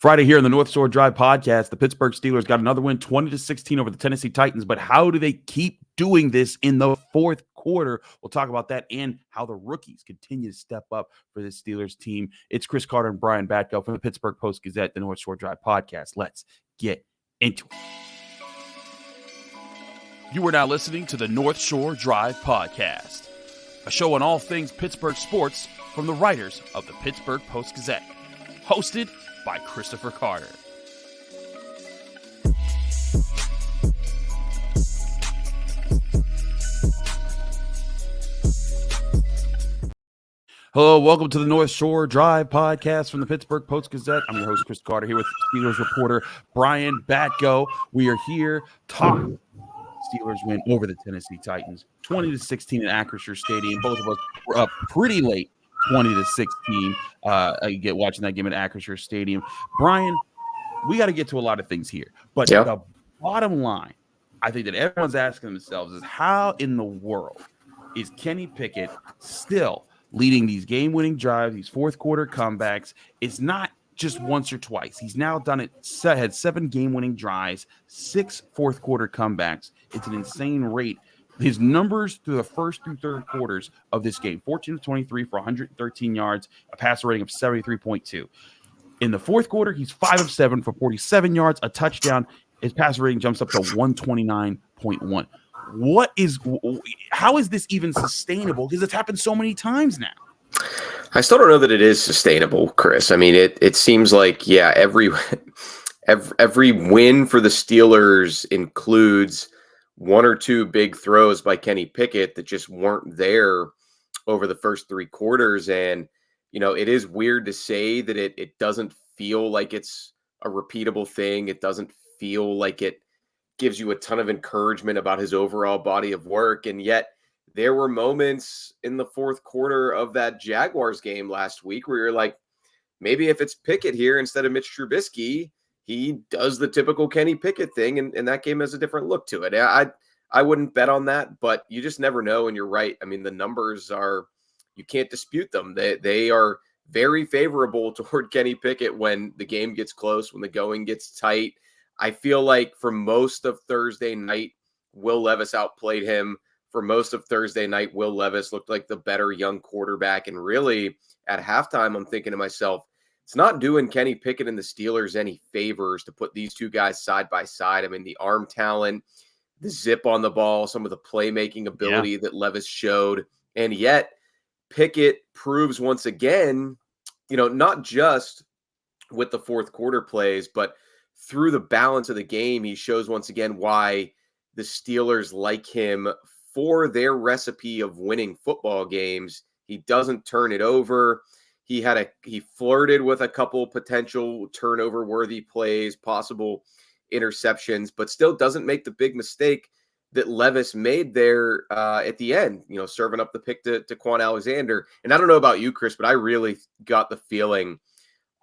Friday here in the North Shore Drive podcast, the Pittsburgh Steelers got another win, 20-16 over the Tennessee Titans. But how do they keep doing this in the fourth quarter? We'll talk about that and how the rookies continue to step up for this Steelers team. It's Chris Carter and Brian Batko from the Pittsburgh Post-Gazette, the North Shore Drive podcast. Let's get into it. You are now listening to the North Shore Drive podcast, a show on all things Pittsburgh sports from the writers of the Pittsburgh Post-Gazette, hosted by Christopher Carter. Hello, welcome to the North Shore Drive podcast from the Pittsburgh Post-Gazette. I'm your host, Chris Carter, here with Steelers reporter Brian Batko. We are here talking Steelers win over the Tennessee Titans, 20-16 at Acrisure Stadium. Both of us were up pretty late, 20-16. I get watching that game at Acrisure Stadium. Brian, we got to get to a lot of things here, but the bottom line, I think that everyone's asking themselves is how in the world is Kenny Pickett still leading these game-winning drives, these fourth-quarter comebacks? It's not just once or twice. He's now done it, had 7 game-winning drives, 6 fourth-quarter comebacks. It's an insane rate. His numbers through the first through third quarters of this game, 14 of 23 for 113 yards, a passer rating of 73.2. In the fourth quarter, he's 5 of 7 for 47 yards, a touchdown. His passer rating jumps up to 129.1. How is this even sustainable? Because it's happened so many times now. I still don't know that it is sustainable, Chris. I mean, it seems like, every win for the Steelers includes 1 or 2 big throws by Kenny Pickett that just weren't there over the first 3 quarters. And, it is weird to say that it doesn't feel like it's a repeatable thing. It doesn't feel like it gives you a ton of encouragement about his overall body of work. And yet there were moments in the fourth quarter of that Jaguars game last week where you're like, maybe if it's Pickett here instead of Mitch Trubisky, he does the typical Kenny Pickett thing, and that game has a different look to it. I wouldn't bet on that, but you just never know, and you're right. I mean, the numbers are, you can't dispute them. They are very favorable toward Kenny Pickett when the game gets close, when the going gets tight. I feel like for most of Thursday night, Will Levis outplayed him. For most of Thursday night, Will Levis looked like the better young quarterback, and really at halftime, I'm thinking to myself, it's not doing Kenny Pickett and the Steelers any favors to put these two guys side by side. I mean, the arm talent, the zip on the ball, some of the playmaking ability that Levis showed. And yet Pickett proves once again, not just with the fourth quarter plays, but through the balance of the game, he shows once again why the Steelers like him for their recipe of winning football games. He doesn't turn it over. He flirted with a couple potential turnover-worthy plays, possible interceptions, but still doesn't make the big mistake that Levis made there at the end, serving up the pick to Quan Alexander. And I don't know about you, Chris, but I really got the feeling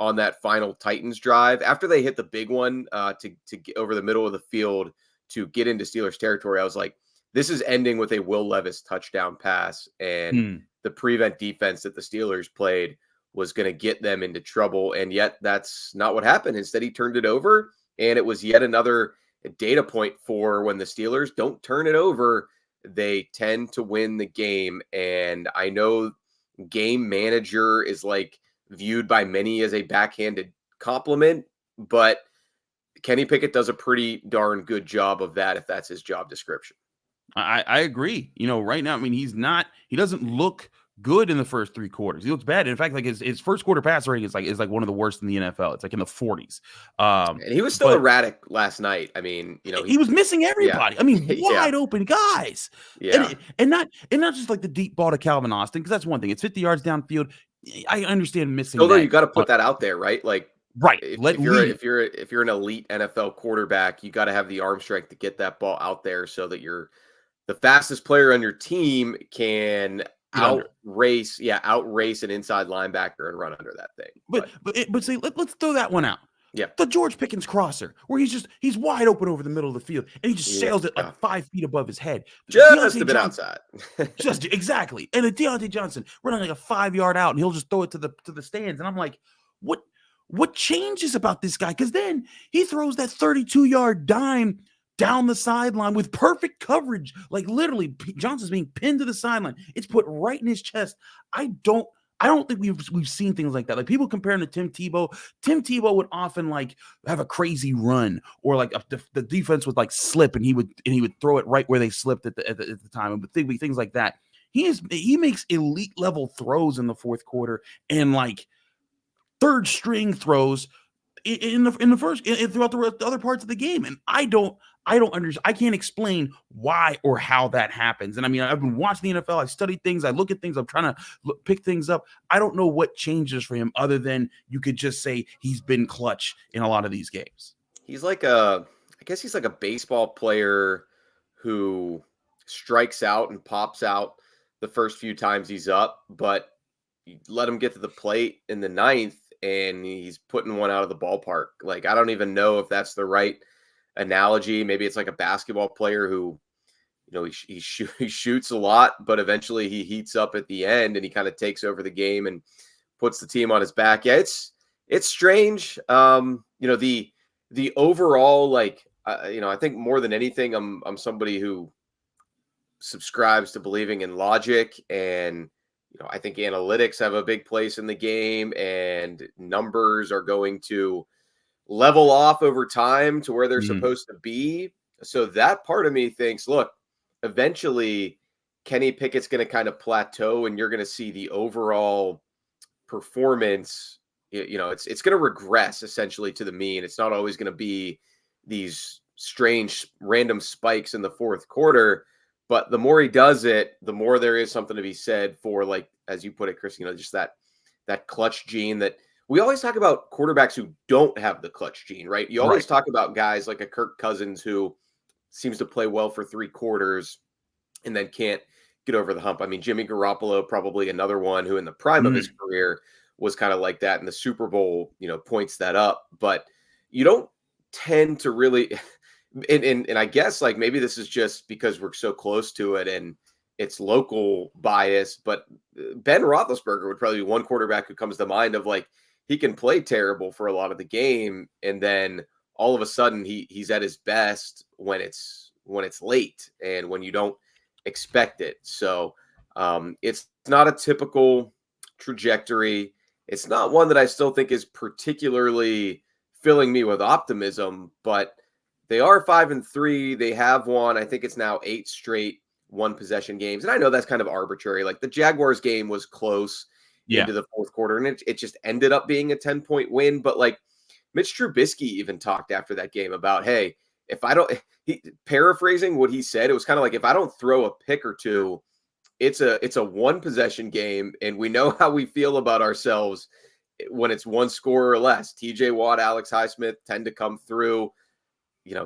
on that final Titans drive, after they hit the big one to get over the middle of the field to get into Steelers territory, I was like, this is ending with a Will Levis touchdown pass, and the prevent defense that the Steelers played was going to get them into trouble. And yet that's not what happened. Instead, he turned it over, and it was yet another data point for when the Steelers don't turn it over, they tend to win the game. And I know game manager is viewed by many as a backhanded compliment, but Kenny Pickett does a pretty darn good job of that if that's his job description. I agree. Right now, I mean, he doesn't look good in the first 3 quarters. He looks bad. In fact, his first quarter pass rating is one of the worst in the NFL. It's in the 40s. And he was still erratic last night. I mean, he was missing everybody. Yeah. I mean, wide open guys. Yeah. And not just the deep ball to Calvin Austin, because that's one thing. It's 50 yards downfield. I understand missing. Although you got to put that out there, right? Right. If you're an elite NFL quarterback, you got to have the arm strength to get that ball out there so that the fastest player on your team can outrace an inside linebacker and run under that thing. But see, let's throw that one out. Yeah. The George Pickens crosser, where he's wide open over the middle of the field, and he just sails it 5 feet above his head. Just a bit outside. Just exactly. And the Deontay Johnson running a 5-yard out, and he'll just throw it to the stands. And I'm like, what what changes about this guy? Because then he throws that 32-yard dime down the sideline with perfect coverage. Like literally, Johnson's being pinned to the sideline. It's put right in his chest. I don't think we've seen things like that. Like people compare him to Tim Tebow. Tim Tebow would often like have a crazy run, or like the defense would like slip, and he would throw it right where they slipped at the time, and things like that. He makes elite level throws in the fourth quarter, and like third string throws in the first throughout the other parts of the game, and I don't understand. I can't explain why or how that happens. And I mean, I've been watching the NFL. I studied things. I look at things. I'm trying to pick things up. I don't know what changes for him other than you could just say he's been clutch in a lot of these games. He's like I guess he's like a baseball player who strikes out and pops out the first few times he's up, but you let him get to the plate in the ninth and he's putting one out of the ballpark. Like, I don't even know if that's the right analogy. Maybe it's like a basketball player who, he shoots a lot, but eventually he heats up at the end and he kind of takes over the game and puts the team on his back. Yeah, it's strange. The overall, like, I think more than anything, I'm somebody who subscribes to believing in logic, and I think analytics have a big place in the game, and numbers are going to level off over time to where they're supposed to be. So that part of me thinks, look, eventually Kenny Pickett's going to kind of plateau, and you're going to see the overall performance, it's going to regress essentially to the mean. It's not always going to be these strange random spikes in the fourth quarter. But the more he does it, the more there is something to be said for, like, as you put it, Chris, just that clutch gene that we always talk about quarterbacks who don't have the clutch gene, right? You always talk about guys like a Kirk Cousins who seems to play well for 3 quarters and then can't get over the hump. I mean, Jimmy Garoppolo, probably another one who in the prime of his career was kind of like that. And the Super Bowl, points that up. But you don't tend to really... And I guess like maybe this is just because we're so close to it and it's local bias, but Ben Roethlisberger would probably be one quarterback who comes to mind of like, he can play terrible for a lot of the game, and then all of a sudden he's at his best when it's late and when you don't expect it. So it's not a typical trajectory. It's not one that I still think is particularly filling me with optimism, but they are 5-3. They have won, I think it's now 8 straight 1-possession games. And I know that's kind of arbitrary. Like the Jaguars game was close into the fourth quarter, and it just ended up being a 10-point win. But like Mitch Trubisky even talked after that game about, hey, paraphrasing what he said, it was kind of like, if I don't throw a pick or two, it's a 1-possession game. And we know how we feel about ourselves when it's 1 score or less. TJ Watt, Alex Highsmith tend to come through.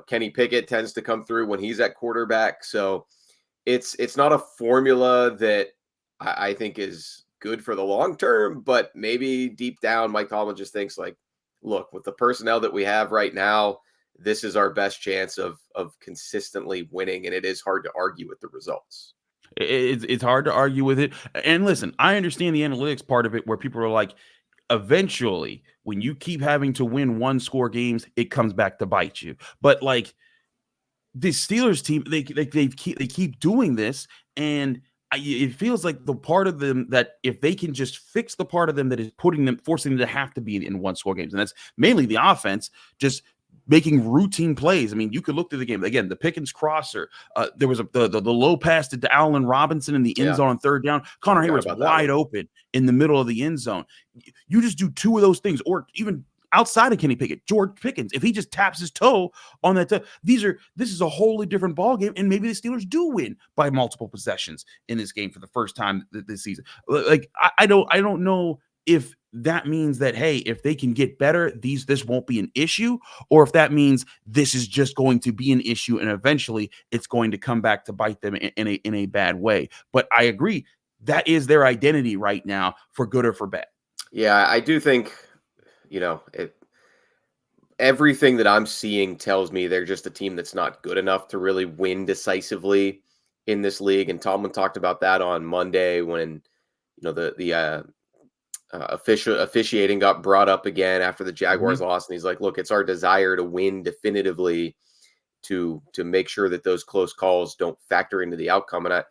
Kenny Pickett tends to come through when he's at quarterback. So it's not a formula that I think is good for the long term, but maybe deep down, Mike Tomlin just thinks like, look, with the personnel that we have right now, this is our best chance of consistently winning. And it is hard to argue with the results. It's hard to argue with it. And listen, I understand the analytics part of it where people are like, eventually, when you keep having to win 1-score games, it comes back to bite you. But like the Steelers team, they keep doing this, and it feels like the part of them that if they can just fix the part of them that is forcing them to have to be in 1-score games, and that's mainly the offense, just making routine plays. I mean, you could look through the game again. The Pickens crosser. There was the low pass to Allen Robinson in the end zone on 3rd down. Connor Hayward's wide open in the middle of the end zone. You just do 2 of those things, or even outside of Kenny Pickett, George Pickens, if he just taps his toe on that, this is a wholly different ball game, and maybe the Steelers do win by multiple possessions in this game for the first time this season. Like I don't know if that means that, hey, if they can get better, this won't be an issue, or if that means this is just going to be an issue and eventually it's going to come back to bite them in a bad way. But I agree, that is their identity right now, for good or for bad. Yeah, I do think, everything that I'm seeing tells me they're just a team that's not good enough to really win decisively in this league. And Tomlin talked about that on Monday when, the officiating got brought up again after the Jaguars Mhm. lost, and he's like, "Look, it's our desire to win definitively to make sure that those close calls don't factor into the outcome." And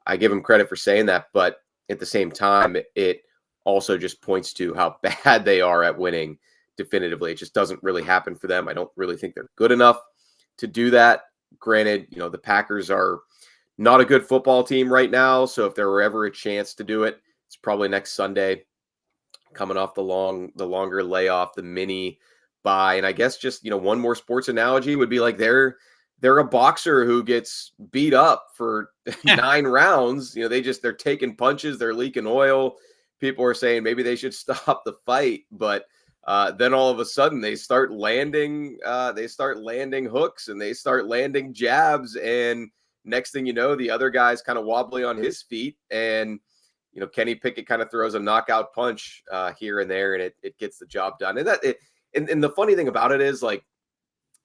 I give him credit for saying that, but at the same time, it also just points to how bad they are at winning definitively. It just doesn't really happen for them. I don't really think they're good enough to do that. Granted, the Packers are not a good football team right now, so if there were ever a chance to do it, it's probably next Sunday, coming off the longer layoff, the mini bye. And I guess just, one more sports analogy would be like they're a boxer who gets beat up for 9 rounds. They're taking punches, they're leaking oil. People are saying maybe they should stop the fight, but then all of a sudden they start landing hooks and they start landing jabs, and next thing you know, the other guy's kind of wobbly on his feet, and Kenny Pickett kind of throws a knockout punch here and there, and it gets the job done. And the funny thing about it is, like,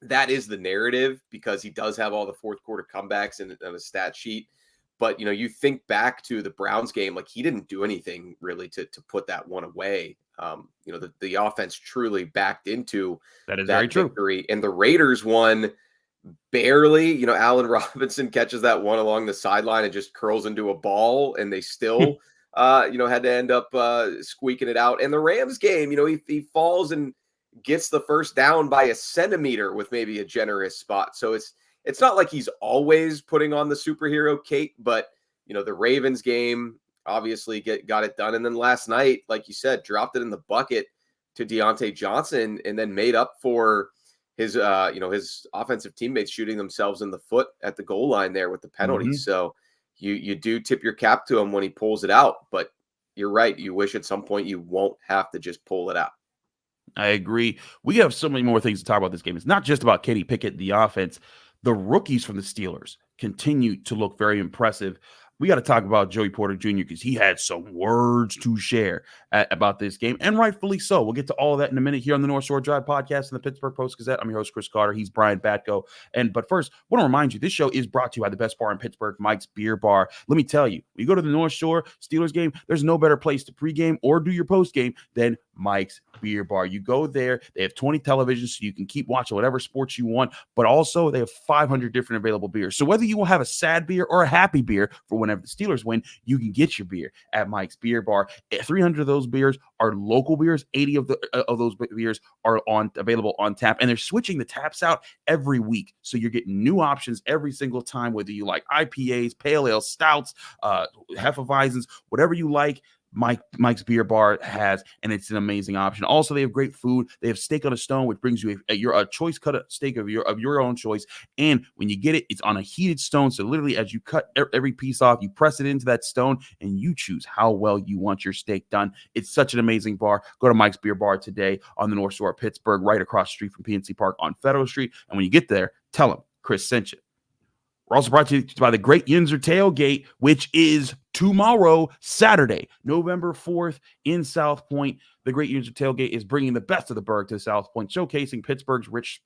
that is the narrative, because he does have all the fourth quarter comebacks and a stat sheet. But you think back to the Browns game, like, he didn't do anything really to put that one away. The offense truly backed into That is very that true. victory, and the Raiders won barely. Allen Robinson catches that one along the sideline and just curls into a ball, and they still had to end up squeaking it out. And the Rams game, he falls and gets the first down by a centimeter with maybe a generous spot. So it's not like he's always putting on the superhero cape, but the Ravens game obviously got it done. And then last night, like you said, dropped it in the bucket to Deontay Johnson, and then made up for his his offensive teammates shooting themselves in the foot at the goal line there with the penalty. Mhm. So you do tip your cap to him when he pulls it out, but you're right. You wish at some point you won't have to just pull it out. I agree. We have so many more things to talk about this game. It's not just about Kenny Pickett, the offense. The rookies from the Steelers continue to look very impressive. We got to talk about Joey Porter Jr. because he had some words to share about this game, and rightfully so. We'll get to all of that in a minute here on the North Shore Drive podcast and the Pittsburgh Post-Gazette. I'm your host, Chris Carter. He's Brian Batko. But first, I want to remind you, this show is brought to you by the best bar in Pittsburgh, Mike's Beer Bar. Let me tell you, when you go to the North Shore Steelers game, there's no better place to pregame or do your postgame than Mike's Beer Bar. You go there, they have 20 televisions, so you can keep watching whatever sports you want, but also they have 500 different available beers. So whether you will have a sad beer or a happy beer for whenever the Steelers win, you can get your beer at Mike's Beer Bar. 300 of those beers are local beers. 80 of those beers are available on tap, and they're switching the taps out every week. So you're getting new options every single time, whether you like IPAs, pale ales, stouts, Hefeweizens, whatever you like. Mike's Beer Bar has, and it's an amazing option. Also, they have great food. They have steak on a stone, which brings you a choice cut steak of your own choice. And when you get it, it's on a heated stone. So literally, as you cut every piece off, you press it into that stone, and you choose how well you want your steak done. It's such an amazing bar. Go to Mike's Beer Bar today on the North Shore of Pittsburgh, right across the street from PNC Park on Federal Street. And when you get there, tell them Chris sent you. We're also brought to you by the Great Yinzer Tailgate, which is tomorrow, Saturday, November 4th in South Point. The Great Yinzer Tailgate is bringing the best of the Berg to South Point, showcasing Pittsburgh's rich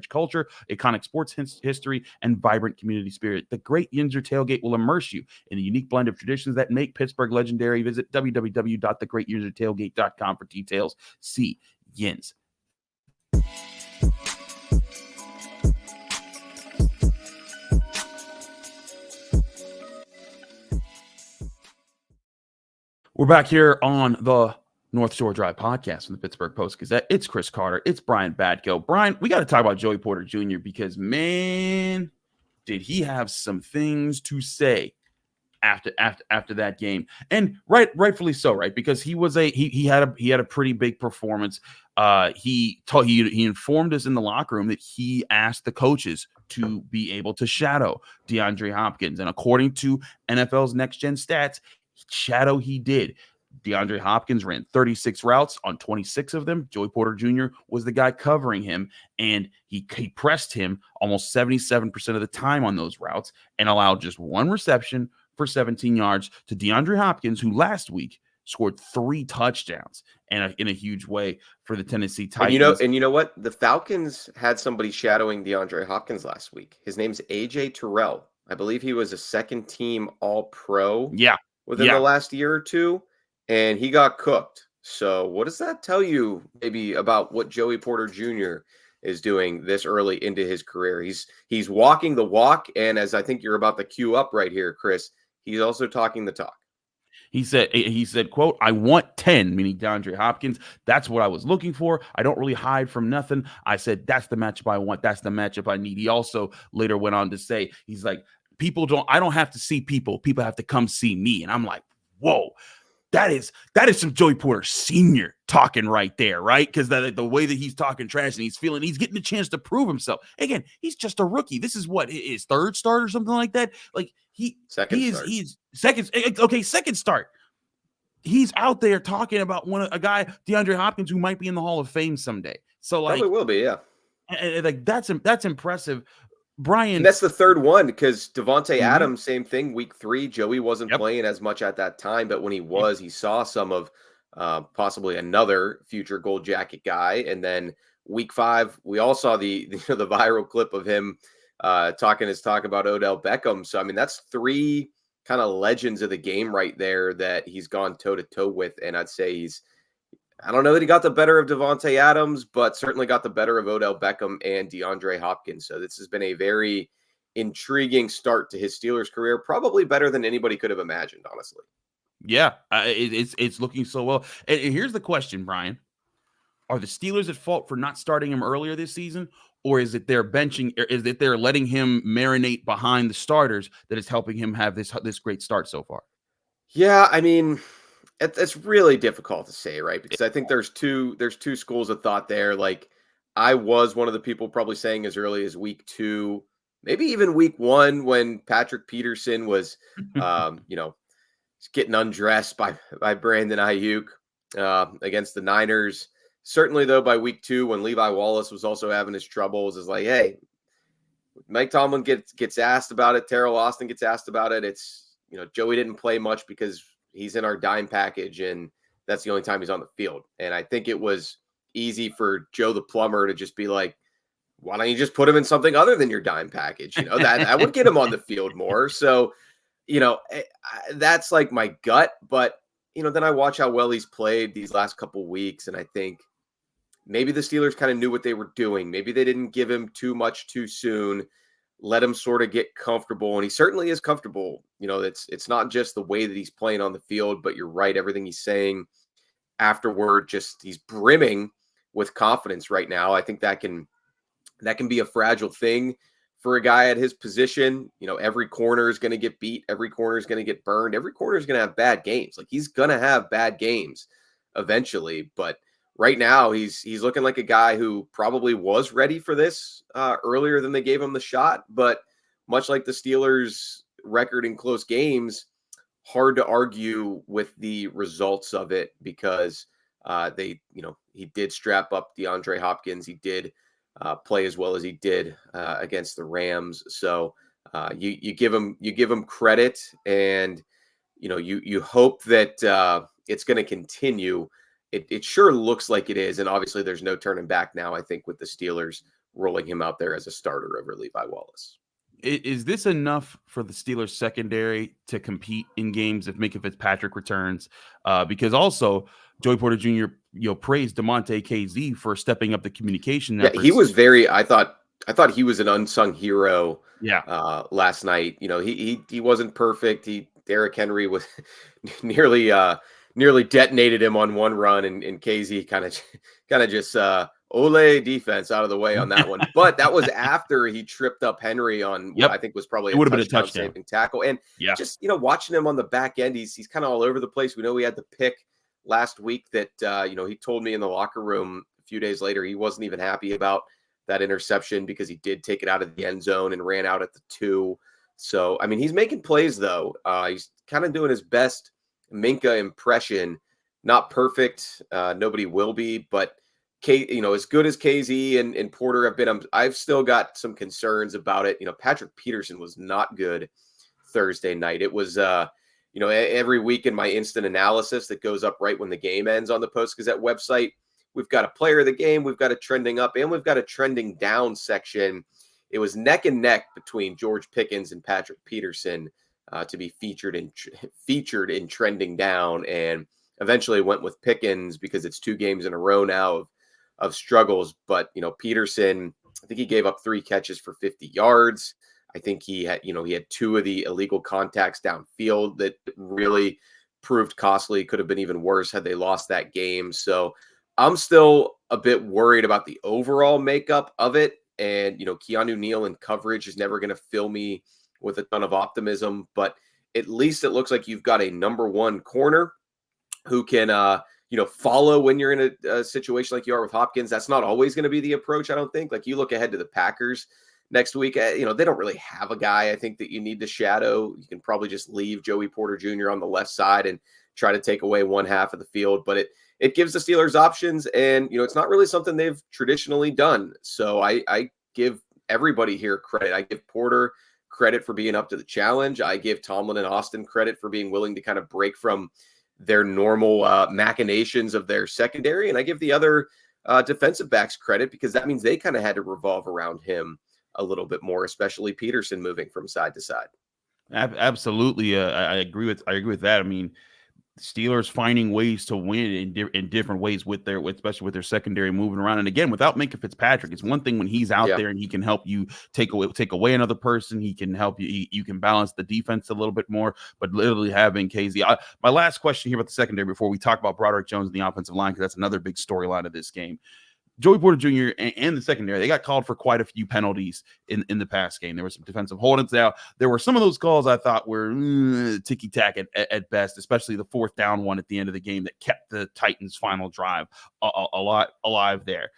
culture, iconic sports history, and vibrant community spirit. The Great Yinzer Tailgate will immerse you in a unique blend of traditions that make Pittsburgh legendary. Visit www.thegreatyinzertailgate.com for details. See Yins. We're back here on the North Shore Drive podcast from the Pittsburgh Post-Gazette. It's Chris Carter. It's Brian Batko. Brian, we got to talk about Joey Porter Jr. because, man, did he have some things to say after that game, and rightfully so, right? Because he had a pretty big performance. He informed us in the locker room that he asked the coaches to be able to shadow DeAndre Hopkins, and according to NFL's Next Gen Stats, he did. DeAndre Hopkins ran 36 routes. On 26 of them, Joey Porter Jr. was the guy covering him, and he pressed him almost 77% of the time on those routes and allowed just one reception for 17 yards to DeAndre Hopkins, who last week scored 3 touchdowns and in a huge way for the Tennessee Titans. And you know what? The Falcons had somebody shadowing DeAndre Hopkins last week. His name's AJ Terrell. I believe he was a second-team All-Pro. Yeah. Within the last year or two. and he got cooked. So what does that tell you maybe about what Joey Porter Jr. is doing this early into his career? He's walking the walk, and as I think you're about to cue up right here, Chris, he's also talking the talk. He said, quote, I want 10, meaning DeAndre Hopkins. That's what I was looking for. I don't really hide from nothing. I said, that's the matchup I want. That's the matchup I need. He also later went on to say, he's like, I don't have to see people. People have to come see me. And I'm like, whoa. That is some Joey Porter Sr. talking right there, right? Because the way that he's talking trash and he's getting a chance to prove himself. Again, he's just a rookie. This is what his third start or something like that. Like he's second start. He's out there talking about a guy, DeAndre Hopkins, who might be in the Hall of Fame someday. So like, probably will be, yeah. Like that's impressive. Brian, and that's the third one because Devontae Mhm. Adams, same thing. Week 3, Joey wasn't playing as much at that time, but when he was, he saw some of possibly another future Gold Jacket guy. And then week 5, we all saw the viral clip of him talking his talk about Odell Beckham. So I mean, that's 3 kind of legends of the game right there that he's gone toe to toe with, and I'd say I don't know that he got the better of Devontae Adams, but certainly got the better of Odell Beckham and DeAndre Hopkins. So this has been a very intriguing start to his Steelers career, probably better than anybody could have imagined, honestly. Yeah, it's looking so well. And here's the question, Brian. Are the Steelers at fault for not starting him earlier this season? Or is it they're benching, or is it they're letting him marinate behind the starters that is helping him have this great start so far? Yeah, I mean, it's really difficult to say, right? Because I think there's two schools of thought there. Like, I was one of the people probably saying as early as week 2, maybe even week 1, when Patrick Peterson was, getting undressed by Brandon Ayuk against the Niners. Certainly, though, by week 2, when Levi Wallace was also having his troubles, is like, hey, Mike Tomlin gets asked about it. Terrell Austin gets asked about it. It's, Joey didn't play much because he's in our dime package, and that's the only time he's on the field. And I think it was easy for Joe the plumber to just be like, why don't you just put him in something other than your dime package? That would get him on the field more. So, that's like my gut. But, then I watch how well he's played these last couple weeks, and I think maybe the Steelers kind of knew what they were doing. Maybe they didn't give him too much too soon, let him sort of get comfortable. And he certainly is comfortable. It's not just the way that he's playing on the field, but you're right. Everything he's saying afterward, just he's brimming with confidence right now. I think that can be a fragile thing for a guy at his position. Every corner is going to get beat. Every corner is going to get burned. Every corner is going to have bad games. Like, he's going to have bad games eventually, but right now he's looking like a guy who probably was ready for this earlier than they gave him the shot. But much like the Steelers' record in close games, hard to argue with the results of it because he did strap up DeAndre Hopkins. He did play as well as he did against the Rams. So you give him credit, and you hope that it's going to continue. It sure looks like it is, and obviously there's no turning back now, I think, with the Steelers rolling him out there as a starter over Levi Wallace. Is this enough for the Steelers secondary to compete in games if Minkah Fitzpatrick returns? Because also Joey Porter Jr. Praised DeMonte KZ for stepping up the communication efforts. Yeah, he was I thought he was an unsung hero. Yeah. Last night, he wasn't perfect. Derrick Henry was nearly detonated him on one run, and KZ kind of just ole defense out of the way on that one. But that was after he tripped up Henry on what I think was probably a touchdown saving tackle. And just watching him on the back end, he's kind of all over the place. We know he had the pick last week that he told me in the locker room a few days later he wasn't even happy about that interception because he did take it out of the end zone and ran out at the 2. So I mean, he's making plays though. He's kind of doing his best Minkah impression. Not perfect. Nobody will be, but as good as KZ and Porter have been, I've still got some concerns about it. Patrick Peterson was not good Thursday night. It was, every week in my instant analysis that goes up right when the game ends on the Post-Gazette website, we've got a player of the game, we've got a trending up, and we've got a trending down section. It was neck and neck between George Pickens and Patrick Peterson to be featured in trending down. And eventually went with Pickens because it's 2 games in a row now of struggles. But, Peterson, I think he gave up 3 catches for 50 yards. I think he had 2 of the illegal contacts downfield that really proved costly. Could have been even worse had they lost that game. So I'm still a bit worried about the overall makeup of it. And, Keanu Neal in coverage is never going to fill me with a ton of optimism, but at least it looks like you've got a number 1 corner who can, follow when you're in a situation like you are with Hopkins. That's not always going to be the approach, I don't think. Like, you look ahead to the Packers next week, they don't really have a guy, I think, that you need to shadow. You can probably just leave Joey Porter Jr. on the left side and try to take away one half of the field. But it gives the Steelers options, and, it's not really something they've traditionally done. So I give everybody here credit. I give Porter credit for being up to the challenge. I give Tomlin and Austin credit for being willing to kind of break from their normal machinations of their secondary. And I give the other defensive backs credit because that means they kind of had to revolve around him a little bit more, especially Peterson moving from side to side. Absolutely. I agree with that. I mean, Steelers finding ways to win in different ways especially with their secondary moving around. And again, without Minkah Fitzpatrick, it's one thing when he's out there and he can help you take away another person. He can help you. You can balance the defense a little bit more. But literally having KZ. My last question here about the secondary before we talk about Broderick Jones and the offensive line, because that's another big storyline of this game. Joey Porter Jr. and the secondary, they got called for quite a few penalties in the past game. There were some defensive holdings out. There were some of those calls I thought were ticky-tack at best, especially the 4th down one at the end of the game that kept the Titans' final drive a lot alive there.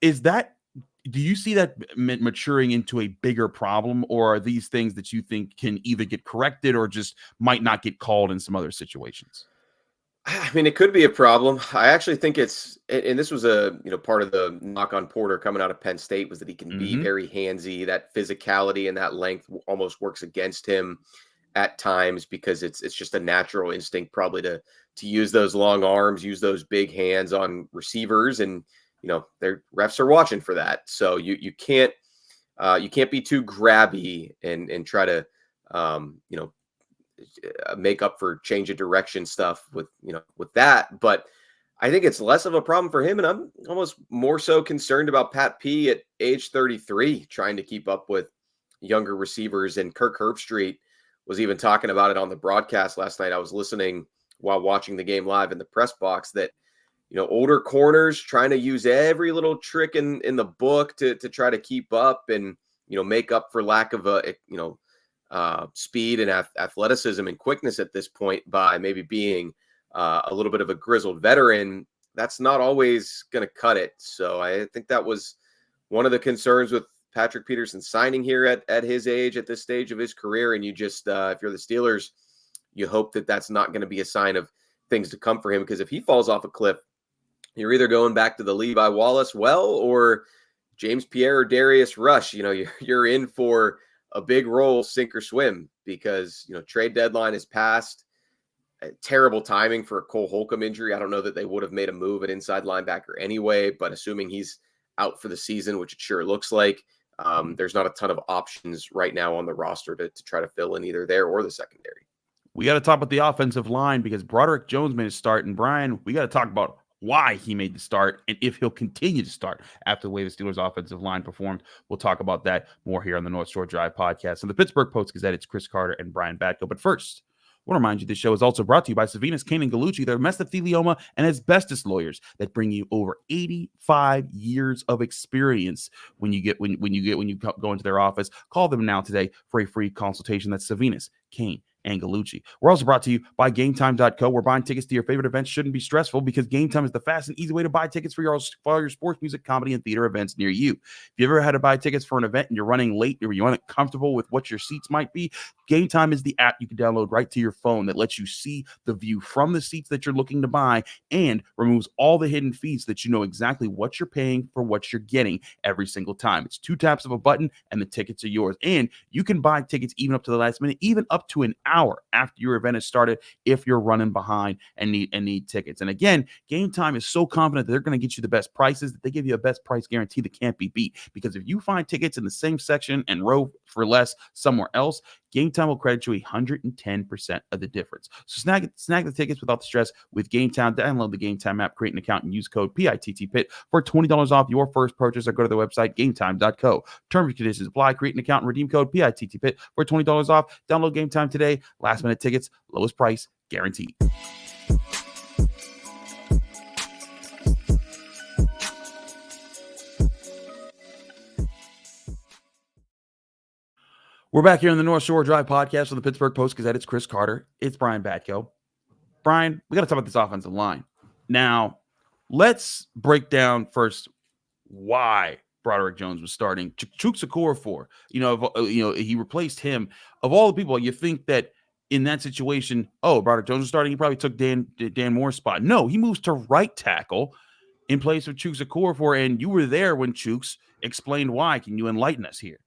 Do you see that maturing into a bigger problem, or are these things that you think can either get corrected or just might not get called in some other situations? I mean, it could be a problem. I actually think and this was a, part of the knock on Porter coming out of Penn State was that he can be very handsy. That physicality and that length almost works against him at times because it's just a natural instinct probably to use those long arms, use those big hands on receivers. And, their refs are watching for that. So you can't be too grabby and try to, make up for change of direction stuff with that. But I think it's less of a problem for him. And I'm almost more so concerned about Pat P at age 33, trying to keep up with younger receivers. And Kirk Herbstreit was even talking about it on the broadcast last night. I was listening while watching the game live in the press box that, older corners trying to use every little trick in the book to try to keep up and, make up for lack of speed and athleticism and quickness at this point by maybe being a little bit of a grizzled veteran. That's not always going to cut it. So I think that was one of the concerns with Patrick Peterson signing here at his age, at this stage of his career. And you just, if you're the Steelers, you hope that that's not going to be a sign of things to come for him. Because if he falls off a cliff, you're either going back to the Levi Wallace or James Pierre or Darius Rush. You're in for a big role, sink or swim, because, trade deadline is passed. Terrible timing for a Cole Holcomb injury. I don't know that they would have made a move at inside linebacker anyway, but assuming he's out for the season, which it sure looks like, there's not a ton of options right now on the roster to try to fill in either there or the secondary. We got to talk about the offensive line because Broderick Jones made a start, and Brian, we got to talk about why he made the start and if he'll continue to start after the way the Steelers offensive line performed. We'll talk about that more here on the North Shore Drive podcast. And the Pittsburgh Post-Gazette, it's Chris Carter and Brian Batko. But first, I want to remind you this show is also brought to you by Savinas, Kane, and Gallucci. They're mesothelioma and asbestos lawyers that bring you over 85 years of experience when you go into their office. Call them now today for a free consultation. That's Savinas, Kane, and Gallucci. We're also brought to you by GameTime.co, where buying tickets to your favorite events shouldn't be stressful because GameTime is the fast and easy way to buy tickets for your sports, music, comedy, and theater events near you. If you've ever had to buy tickets for an event and you're running late or you aren't comfortable with what your seats might be, GameTime is the app you can download right to your phone that lets you see the view from the seats that you're looking to buy and removes all the hidden fees so that you know exactly what you're paying for what you're getting every single time. It's 2 taps of a button and the tickets are yours. And you can buy tickets even up to the last minute, even up to an hour after your event has started if you're running behind and need tickets. And again, Game Time is so confident that they're going to get you the best prices, that they give you a best price guarantee that can't be beat. Because if you find tickets in the same section and row for less somewhere else, Game Time will credit you 110% of the difference. So snag the tickets without the stress with Game Time. Download the Game Time app, create an account, and use code PITTPIT for $20 off your first purchase, or go to the website gametime.co. Terms and conditions apply. Create an account and redeem code PITTPIT for $20 off. Download Game Time today. Last minute tickets, lowest price guaranteed. We're back here in the North Shore Drive podcast for the Pittsburgh Post-Gazette. It's Chris Carter. It's Brian Batko. Brian, we got to talk about this offensive line. Now, let's break down first why Broderick Jones was starting. Chuks Okorafor, he replaced him. Of all the people, you think that in that situation, Broderick Jones was starting, he probably took Dan Moore's spot. No, he moves to right tackle in place of Chuks Okorafor, and you were there when Chuks explained why. Can you enlighten us here?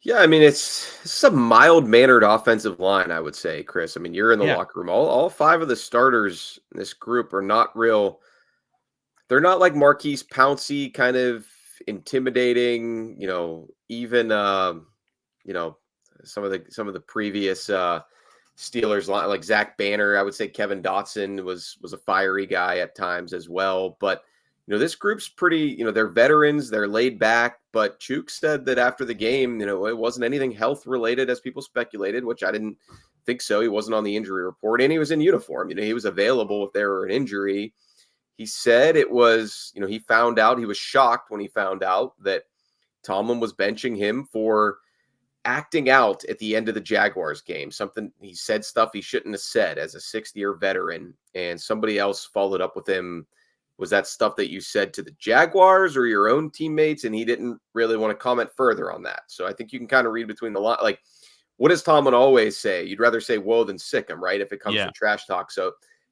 Yeah, I mean, it's a mild-mannered offensive line, I would say, Chris. I mean, you're in the locker room. All five of the starters in this group are not real. They're not like Marquise Pouncey, kind of intimidating. Even some of the previous Steelers line, like Zach Banner. I would say Kevin Dotson was a fiery guy at times as well, but. This group's pretty, they're veterans, they're laid back, but Chuks said that after the game, it wasn't anything health related as people speculated, which I didn't think so. He wasn't on the injury report and he was in uniform. He was available if there were an injury. He said it was, he was shocked when he found out that Tomlin was benching him for acting out at the end of the Jaguars game. He said stuff he shouldn't have said as a 6th-year veteran, and somebody else followed up with him. Was that stuff that you said to the Jaguars or your own teammates? And he didn't really want to comment further on that. So I think you can kind of read between the lines. Like, what does Tomlin always say? You'd rather say whoa than sick him, right? If it comes to trash talk. So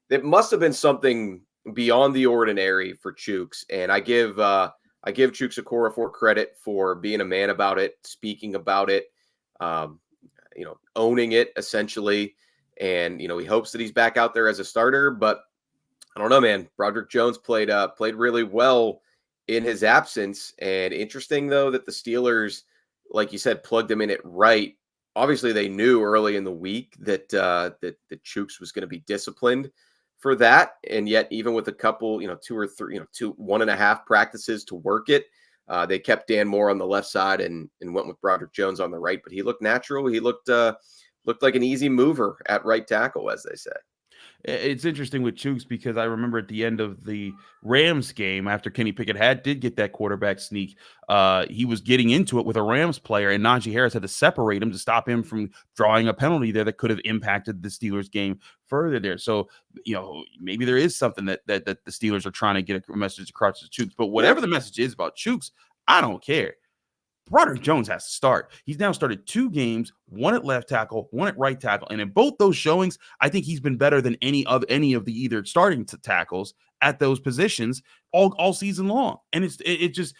it must have been something beyond the ordinary for Chuks. And I give Chuks Okorafor credit for being a man about it, speaking about it, owning it essentially. And, he hopes that he's back out there as a starter, but I don't know, man. Broderick Jones played really well in his absence. And interesting, though, that the Steelers, like you said, plugged him in at right. Obviously, they knew early in the week that Chuks was going to be disciplined for that. And yet, even with a couple, 2 or 3, 1.5 practices to work it, they kept Dan Moore on the left side and went with Broderick Jones on the right. But he looked natural. He looked like an easy mover at right tackle, as they say. It's interesting with Chuks because I remember at the end of the Rams game, after Kenny Pickett did get that quarterback sneak, he was getting into it with a Rams player, and Najee Harris had to separate him to stop him from drawing a penalty there that could have impacted the Steelers game further there. So, maybe there is something that the Steelers are trying to get a message across to Chuks. But whatever the message is about Chuks, I don't care. Broderick Jones has to start. He's now started 2 games, 1 at left tackle, 1 at right tackle. And in both those showings, I think he's been better than any of the either starting tackles at those positions all season long. And it's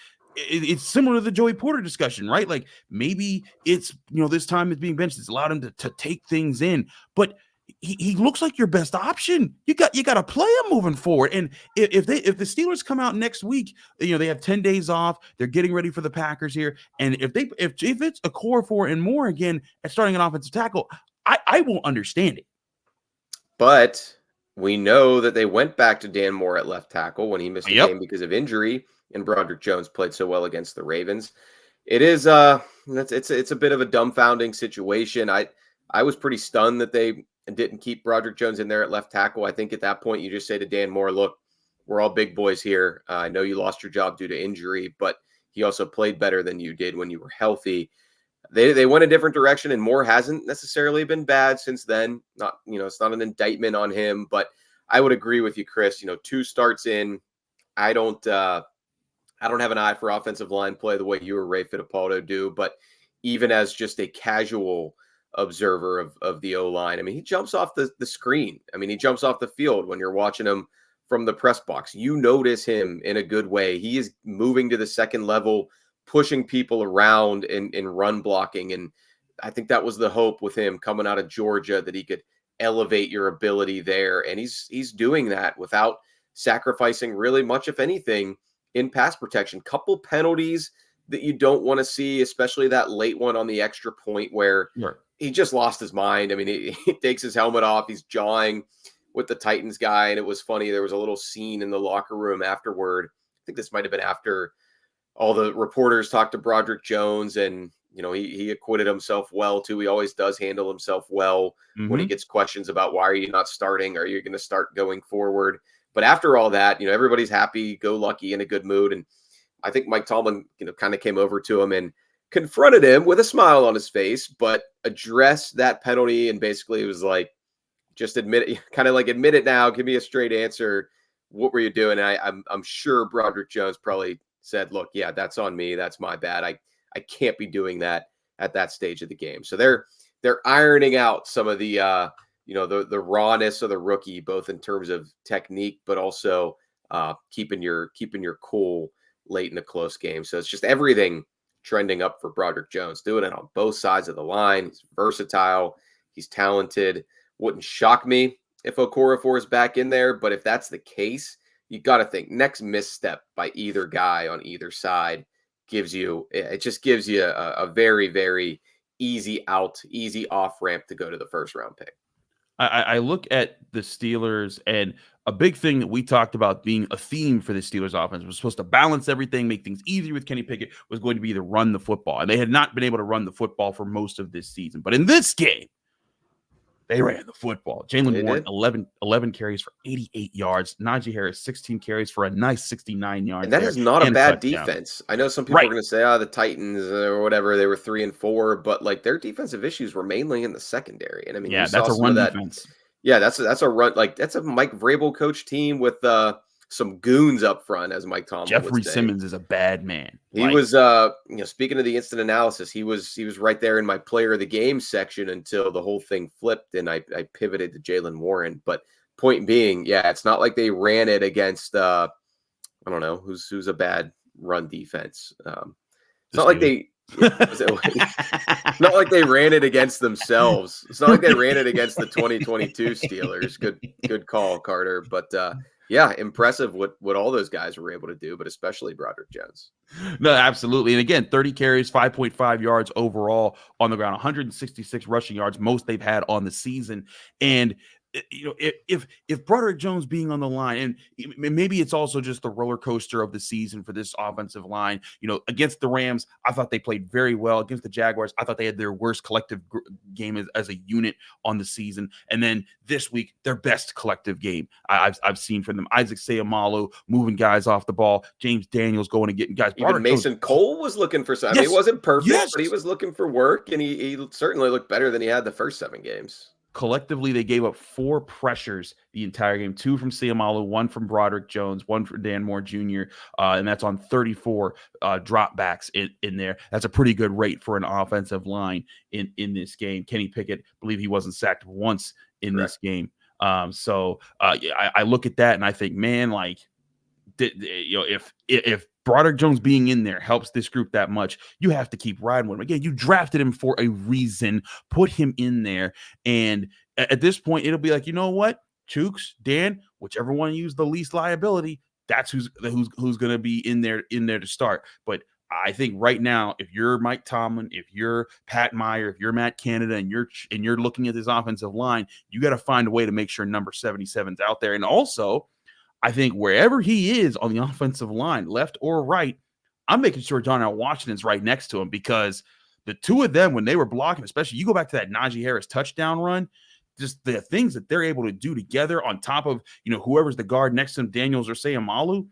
similar to the Joey Porter discussion, right? Like maybe it's, this time it's being benched. It's allowed him to take things in, but he looks like your best option. You got to play him moving forward. And if the Steelers come out next week, they have 10 days off. They're getting ready for the Packers here. And if it's Okorafor and more again at starting an offensive tackle, I won't understand it. But we know that they went back to Dan Moore at left tackle when he missed the game because of injury, and Broderick Jones played so well against the Ravens. It is it's a bit of a dumbfounding situation. I was pretty stunned that they didn't keep Broderick Jones in there at left tackle. I think at that point you just say to Dan Moore, look, we're all big boys here. I know you lost your job due to injury, but he also played better than you did when you were healthy. They went a different direction, and Moore hasn't necessarily been bad since then. It's not an indictment on him, but I would agree with you, Chris. 2 starts in, I don't have an eye for offensive line play the way you or Ray Fittipaldo do, but even as just a casual observer of the O-line, I mean, he jumps off the screen. I mean, he jumps off the field when you're watching him from the press box. You notice him in a good way. He is moving to the second level, pushing people around and run blocking. And I think that was the hope with him coming out of Georgia, that he could elevate your ability there. And he's doing that without sacrificing really much, if anything, in pass protection. Couple penalties that you don't want to see, especially that late one on the extra point where he just lost his mind. I mean, he takes his helmet off. He's jawing with the Titans guy. And it was funny. There was a little scene in the locker room afterward. I think this might've been after all the reporters talked to Broderick Jones, and, you know, he acquitted himself well too. He always does handle himself well when he gets questions about why are you not starting? Are you going to start going forward? But after all that, you know, everybody's happy, go lucky, in a good mood. And I think Mike Tomlin, you know, kind of came over to him and confronted him with a smile on his face, but addressed that penalty. And basically it was like, just admit it, kind of like, admit it now. Give me a straight answer. What were you doing? And I'm sure Broderick Jones probably said, look, yeah, that's on me. That's my bad. I can't be doing that at that stage of the game. So they're ironing out some of the, you know, the rawness of the rookie, both in terms of technique, but also keeping your cool late in a close game. So it's just everything trending up for Broderick Jones, doing it on both sides of the line. He's versatile. He's talented. Wouldn't shock me if Okorafor is back in there, but if that's the case, you got to think next misstep by either guy on either side gives you a very, very easy out, easy off ramp to go to the first round pick. I look at the Steelers, and a big thing that we talked about being a theme for the Steelers offense was supposed to balance everything, make things easier with Kenny Pickett, was going to be to run the football. And they had not been able to run the football for most of this season. But in this game, they ran the football. Jalen Warren, 11 carries for 88 yards. Najee Harris, 16 carries for a nice 69 yards. And that is not a bad defense. I know some people are going to say, the Titans or whatever, they were 3-4, but like their defensive issues were mainly in the secondary. And I mean, that's a run defense. Yeah, that's a run. Like that's a Mike Vrabel coach team with some goons up front, as Mike Tomlin Jeffrey would say. Simmons is a bad man. He was, you know, speaking of the instant analysis, he was right there in my player of the game section until the whole thing flipped and I pivoted to Jalen Warren. But point being, yeah, it's not like they ran it against, I don't know, who's a bad run defense. It's not like they. It's not like they ran it against themselves. It's not like they ran it against the 2022 Steelers. Good call, Carter. But yeah, impressive what all those guys were able to do, but especially Broderick Jones. No, absolutely. And again, 30 carries, 5.5 yards overall on the ground, 166 rushing yards, most they've had on the season. And you know, if Broderick Jones being on the line, and maybe it's also just the roller coaster of the season for this offensive line. You know, against the Rams, I thought they played very well. Against the Jaguars, I thought they had their worst collective game as a unit on the season. And then this week, their best collective game I've seen from them. Isaac Seumalo moving guys off the ball. James Daniels going and getting guys. Even Mason Cole was looking for something. Yes. I mean, it wasn't perfect, but he was looking for work, and he certainly looked better than he had the first 7 games. Collectively, they gave up 4 pressures the entire game, 2 from Seumalo, 1 from Broderick Jones, 1 from Dan Moore Jr., and that's on 34 dropbacks in there. That's a pretty good rate for an offensive line in this game. Kenny Pickett, I believe he wasn't sacked once in this game. So I look at that and I think, man, like, you know, if Broderick Jones being in there helps this group that much, you have to keep riding with him. Again, you drafted him for a reason. Put him in there. And at this point, it'll be like, you know what? Chooks, Dan, whichever one used the least liability, that's who's going to be in there to start. But I think right now, if you're Mike Tomlin, if you're Pat Meyer, if you're Matt Canada, and you're looking at this offensive line, you got to find a way to make sure number 77's out there. And also, I think wherever he is on the offensive line, left or right, I'm making sure Darnell Washington's right next to him, because the two of them, when they were blocking, especially you go back to that Najee Harris touchdown run, just the things that they're able to do together on top of, you know, whoever's the guard next to him, Daniels or Seumalo,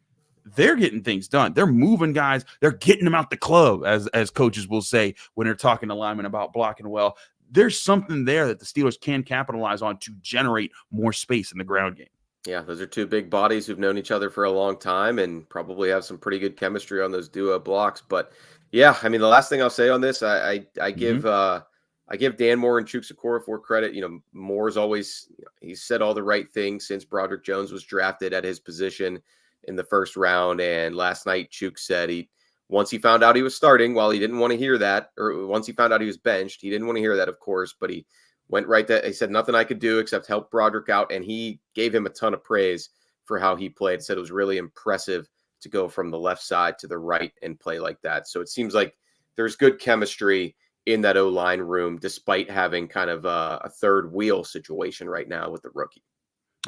they're getting things done. They're moving guys. They're getting them out the club, as coaches will say when they're talking to linemen about blocking well. There's something there that the Steelers can capitalize on to generate more space in the ground game. Yeah, those are 2 big bodies who've known each other for a long time and probably have some pretty good chemistry on those duo blocks. But yeah, I mean, the last thing I'll say on this, I give Dan Moore and Chooks Okorafor credit. You know, Moore's always, he's said all the right things since Broderick Jones was drafted at his position in the first round. And last night, Chooks said he once he found out he was starting, while he didn't want to hear that, or once he found out he was benched, he didn't want to hear that, of course, but he went right there. He said nothing I could do except help Broderick out, and he gave him a ton of praise for how he played. Said it was really impressive to go from the left side to the right and play like that. So it seems like there's good chemistry in that O-line room, despite having kind of a third wheel situation right now with the rookie.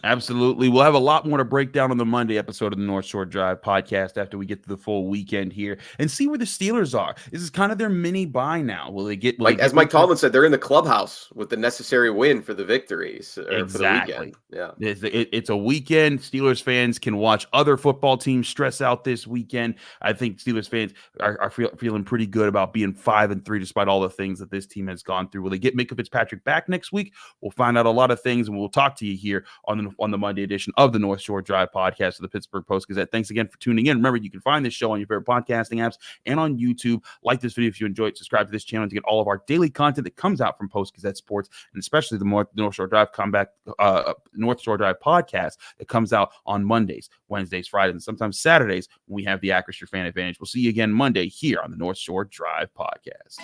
Absolutely. We'll have a lot more to break down on the Monday episode of the North Shore Drive podcast after we get to the full weekend here and see where the Steelers are. This is kind of their mini bye now. Will they get, as Mike Tomlin said, they're in the clubhouse with the necessary win for the victories. Exactly. For the weekend. Yeah. It's a weekend. Steelers fans can watch other football teams stress out this weekend. I think Steelers fans are feeling pretty good about being 5-3 despite all the things that this team has gone through. Will they get Mika Fitzpatrick back next week? We'll find out a lot of things, and we'll talk to you here on the Monday edition of the North Shore Drive podcast of the Pittsburgh Post-Gazette. Thanks again for tuning in. Remember, you can find this show on your favorite podcasting apps and on YouTube. Like this video if you enjoyed. Subscribe to this channel to get all of our daily content that comes out from Post-Gazette Sports, and especially the North Shore Drive North Shore Drive podcast that comes out on Mondays, Wednesdays, Fridays, and sometimes Saturdays when we have the Acrisure Fan Advantage. We'll see you again Monday here on the North Shore Drive podcast.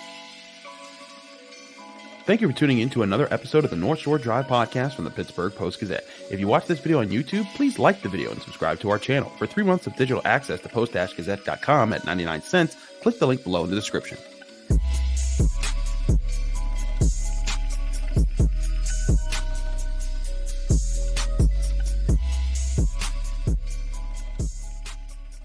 Thank you for tuning in to another episode of the North Shore Drive podcast from the Pittsburgh Post-Gazette. If you watch this video on YouTube, please like the video and subscribe to our channel. For 3 months of digital access to post-gazette.com at 99 cents, click the link below in the description.